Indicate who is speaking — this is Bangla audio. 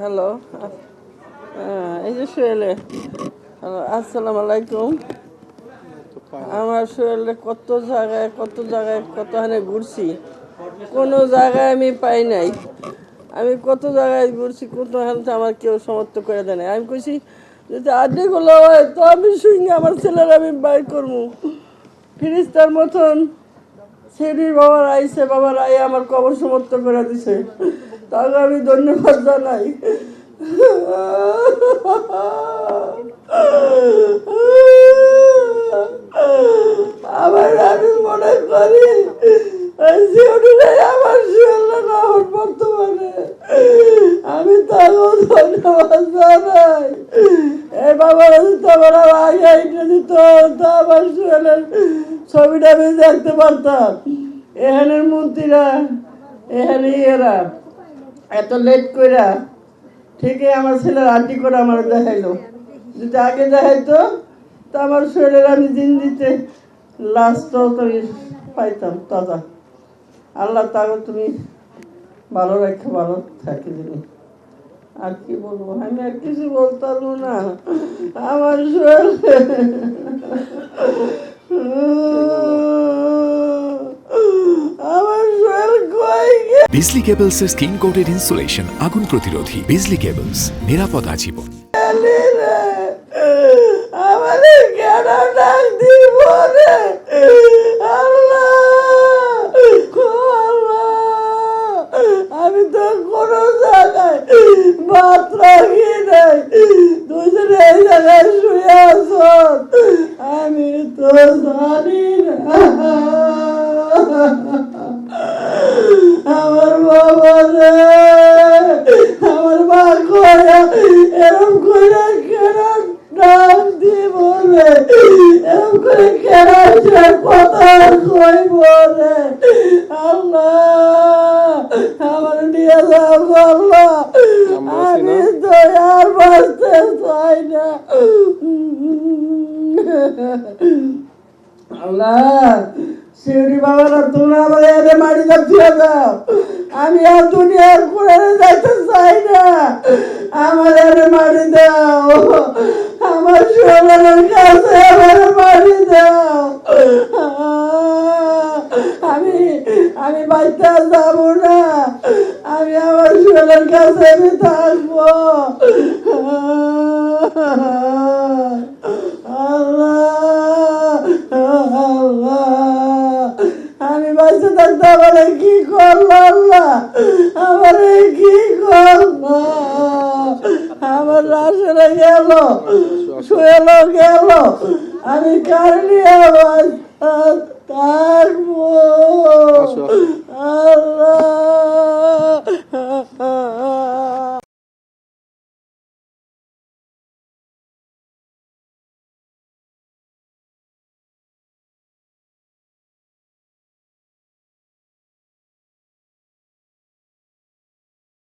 Speaker 1: হ্যালো, এই যে সোহেলে। হ্যালো, আসসালামু আলাইকুম। আমার সোহেলে কতখানে ঘুরছি, কোনো জায়গায় আমি পাই নাই। আমি কত জায়গায় ঘুরছি, কোনোখানে আমার কেউ সমর্থ করে দেয় নাই। আমি কইছি যদি আর্ধেকগুলো হয় তো আমি সঙ্গে আমার ছেলের আমি বাই করবো। ফিরিস্তার মতন সেদিন বাবার আই আমার কবর সমর্থ করে দিছে, তাকে আমি ধন্যবাদ জানাই। আমি মনে করি আমার বর্তমানে আমি তাকেও ধন্যবাদ জানাই। এই বাবার তোমার আগে দিত, আমার ছবিটা আমি দেখতে পারতাম। এখানের মন্ত্রীরা, এখানে এরা এত লেট কইরা ঠিকই আমার ছেলের আন্টি করে আমার দেখাইলো। যদি আগে দেখাইতো তো আমার শরীরের আমি দিন দিতে লাস্টও তুমি পাইতাম তাজা। আল্লাহ তাকে তুমি ভালো রাখো, ভালো থাকি তুমি। আর কি বলবো, আমি আর কিছু বলতাম না। আমার শরীর
Speaker 2: বিজলি কেবলস এর স্কিন কোটেড ইনসুলেশন আগুন প্রতিরোধী। বিজলি কেবলস, নিরাপদ আজীবন।
Speaker 1: আমাদের কেন ডাক দিব রে আল্লাহ, আমি তো কোনো জায়গায় ভাত রাখি নাই, দুজনে এই জায়গায় শুয়ে আছ, আমি তো জানি না। আমার বাবা রে, আমার মা কয়া এরম করে কেন নাম দিব রে, এরম করে কেন সে কথা কইব রে আল্লাহ, আমার নিয়ে যাও আল্লাহ, আমি তো আর বাঁচতে চাই না আল্লাহ। শিউরি বাবারা তোমরা আমার এনে মাটিতে ফিরে যাও, আমি আর দুনিয়ার কোরআনে যাইতে চাই না, আমার এনে মাটি দাও, আমার শরীরের কাছে আমার মাটি দাও। আমি বাড়িতে যাবো না, আমি আমার শরীরের কাছে আমি থাকবো আল্লাহ। আমি বাঁচে থাকতে আমারে কি করলো আল্লাহ, আমারে কি করলো, আমার রাসেলে গেল, শুয়েলো গেল, আমি কার নিয়ে থাকবো আল্লাহ।